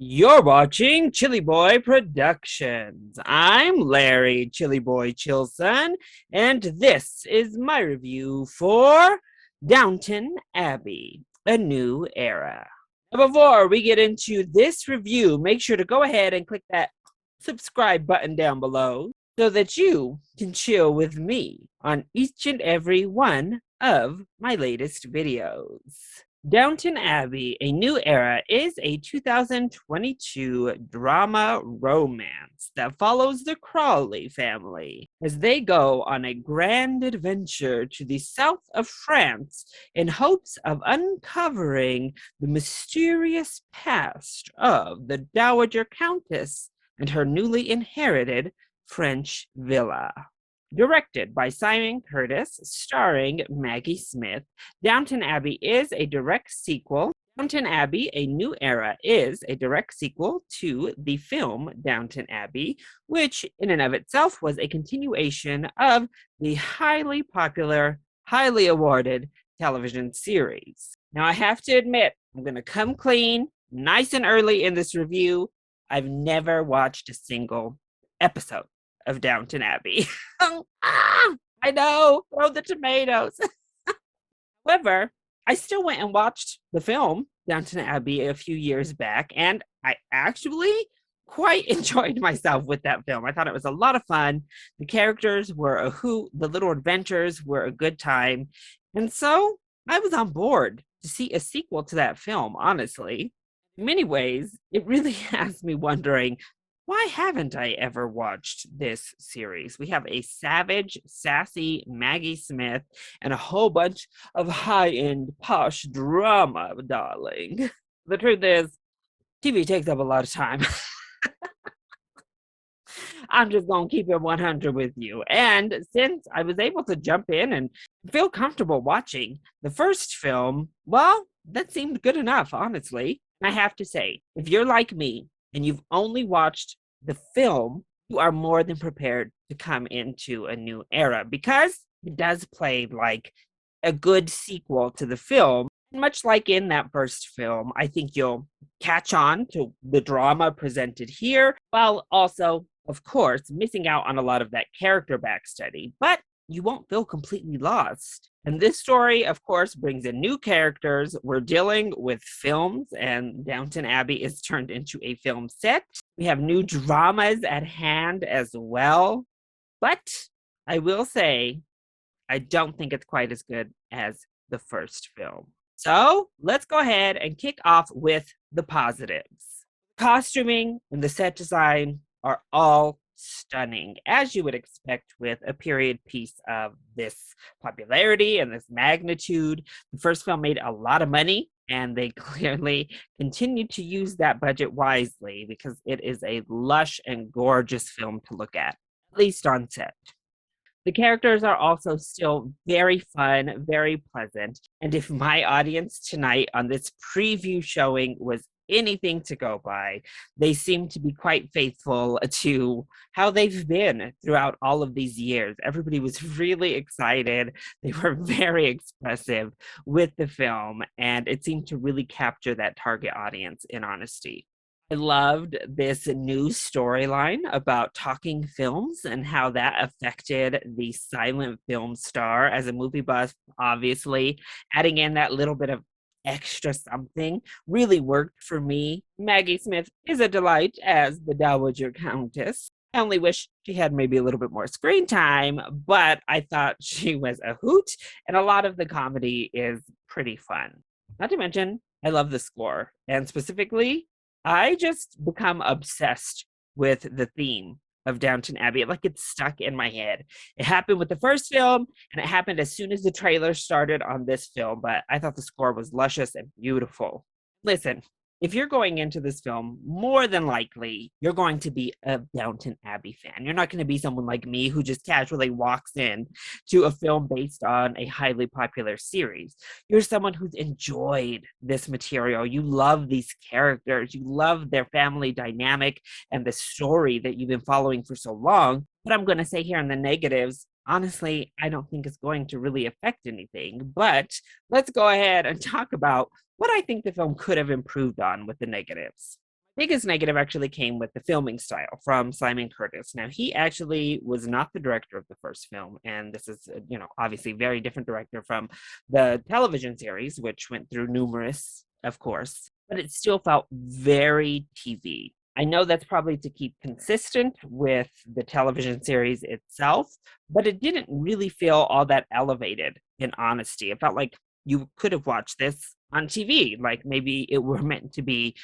You're watching ChillyBoy Productions. I'm Larry ChillyBoy Chilson, and this is my review for Downton Abbey, A New Era. Now, before we get into this review, make sure to go ahead and click that subscribe button down below so that you can chill with me on each and every one of my latest videos. Downton Abbey, A New Era is a 2022 drama romance that follows the Crawley family as they go on a grand adventure to the south of France in hopes of uncovering the mysterious past of the Dowager Countess and her newly inherited French villa. Directed by Simon Curtis, starring Maggie Smith, Downton Abbey is a direct sequel. Downton Abbey, A New Era is a direct sequel to the film Downton Abbey, which in and of itself was a continuation of the highly popular, highly awarded television series. Now, I have to admit, I'm going to come clean, nice and early in this review. I've never watched a single episode of Downton Abbey. I know, throw the tomatoes. However, I still went and watched the film Downton Abbey a few years back, and I actually quite enjoyed myself with that film. I thought it was a lot of fun. The characters were a hoot, the little adventures were a good time, and so I was on board to see a sequel to that film, honestly. In many ways, it really has me wondering, why haven't I ever watched this series? We have a savage, sassy Maggie Smith and a whole bunch of high-end posh drama, darling. The truth is, TV takes up a lot of time. I'm just going to keep it 100 with you. And since I was able to jump in and feel comfortable watching the first film, well, that seemed good enough, honestly. I have to say, if you're like me, and you've only watched the film, you are more than prepared to come into A New Era because it does play like a good sequel to the film. Much like in that first film, I think you'll catch on to the drama presented here, while also, of course, missing out on a lot of that character backstudy. But you won't feel completely lost. And this story, of course, brings in new characters. We're dealing with films, and Downton Abbey is turned into a film set. We have new dramas at hand as well. But I will say, I don't think it's quite as good as the first film. So let's go ahead and kick off with the positives. Costuming and the set design are all stunning, as you would expect with a period piece of this popularity and this magnitude. The first film made a lot of money, and they clearly continued to use that budget wisely because it is a lush and gorgeous film to look at least on set. The characters are also still very fun, very pleasant, and if my audience tonight on this preview showing was anything to go by, they seem to be quite faithful to how they've been throughout all of these years. Everybody was really excited. They were very expressive with the film, and it seemed to really capture that target audience in honesty. I loved this new storyline about talking films and how that affected the silent film star. As a movie buff, obviously, adding in that little bit of extra something really worked for me. Maggie Smith is a delight as the Dowager Countess. I only wish she had maybe a little bit more screen time, but I thought she was a hoot, and a lot of the comedy is pretty fun. Not to mention, I love the score, and specifically, I just become obsessed with the theme of Downton Abbey. Like it's stuck in my head. It happened with the first film, and it happened as soon as the trailer started on this film, but I thought the score was luscious and beautiful. Listen, if you're going into this film, more than likely, you're going to be a Downton Abbey fan. You're not going to be someone like me who just casually walks in to a film based on a highly popular series. You're someone who's enjoyed this material. You love these characters. You love their family dynamic and the story that you've been following for so long. What I'm going to say here in the negatives, honestly, I don't think it's going to really affect anything. But let's go ahead and talk about what I think the film could have improved on with the negatives. Biggest negative actually came with the filming style from Simon Curtis. Now, he actually was not the director of the first film, and this is, obviously very different director from the television series, which went through numerous, of course, but it still felt very TV. I know that's probably to keep consistent with the television series itself, but it didn't really feel all that elevated in honesty. It felt like you could have watched this on TV, like maybe it were meant to be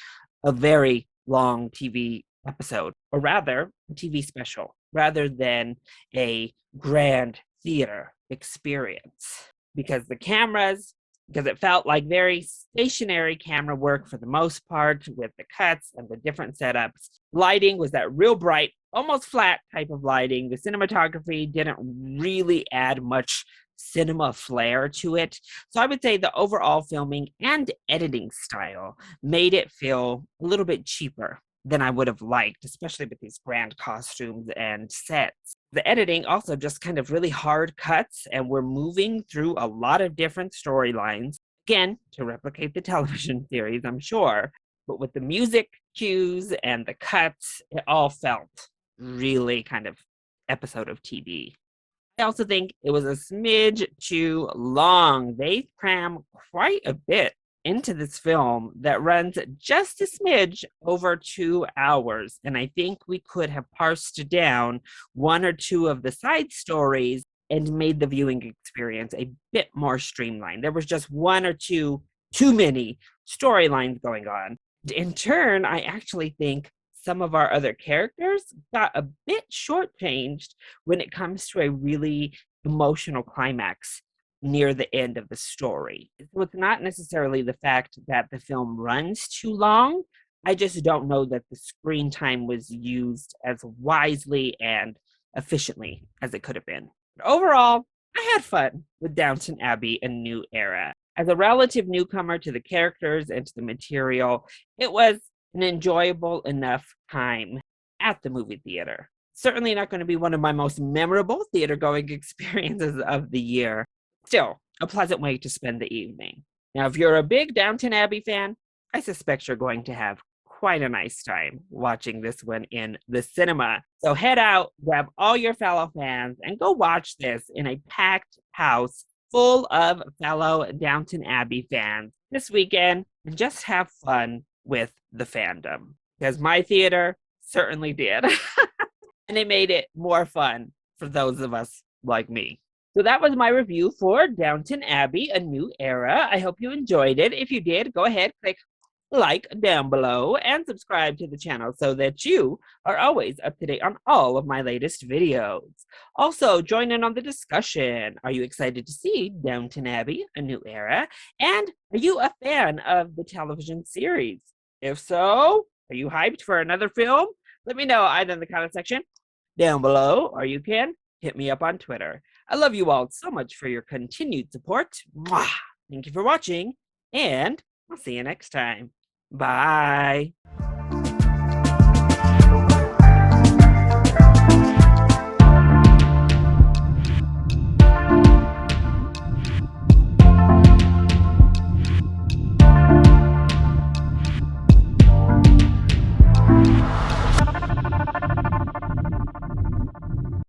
a very long TV episode, or rather, a TV special, rather than a grand theater experience. Because it felt like very stationary camera work for the most part, with the cuts and the different setups. Lighting was that real bright, almost flat type of lighting. The cinematography didn't really add much cinema flair to it. So I would say the overall filming and editing style made it feel a little bit cheaper than I would have liked, especially with these grand costumes and sets. The editing also just kind of really hard cuts, and we're moving through a lot of different storylines, again, to replicate the television series, I'm sure. But with the music cues and the cuts, it all felt really kind of episode of TV. I also think it was a smidge too long. They cram quite a bit into this film that runs just a smidge over 2 hours. And I think we could have parsed down one or two of the side stories and made the viewing experience a bit more streamlined. There was just one or two too many storylines going on. In turn, I actually think some of our other characters got a bit shortchanged when it comes to a really emotional climax near the end of the story. So it's not necessarily the fact that the film runs too long. I just don't know that the screen time was used as wisely and efficiently as it could have been. But overall, I had fun with Downton Abbey: A New Era. As a relative newcomer to the characters and to the material, it was an enjoyable enough time at the movie theater. Certainly not going to be one of my most memorable theater going experiences of the year. Still, a pleasant way to spend the evening. Now, if you're a big Downton Abbey fan, I suspect you're going to have quite a nice time watching this one in the cinema. So head out, grab all your fellow fans, and go watch this in a packed house full of fellow Downton Abbey fans this weekend, and just have fun with the fandom. Because my theater certainly did. And it made it more fun for those of us like me. So that was my review for Downton Abbey: A New Era. I hope you enjoyed it. If you did, go ahead, click like down below and subscribe to the channel so that you are always up to date on all of my latest videos. Also, join in on the discussion. Are you excited to see Downton Abbey: A New Era? And are you a fan of the television series? If so, are you hyped for another film? Let me know either in the comment section down below, or you can hit me up on Twitter. I love you all so much for your continued support. Mwah! Thank you for watching, and I'll see you next time. Bye.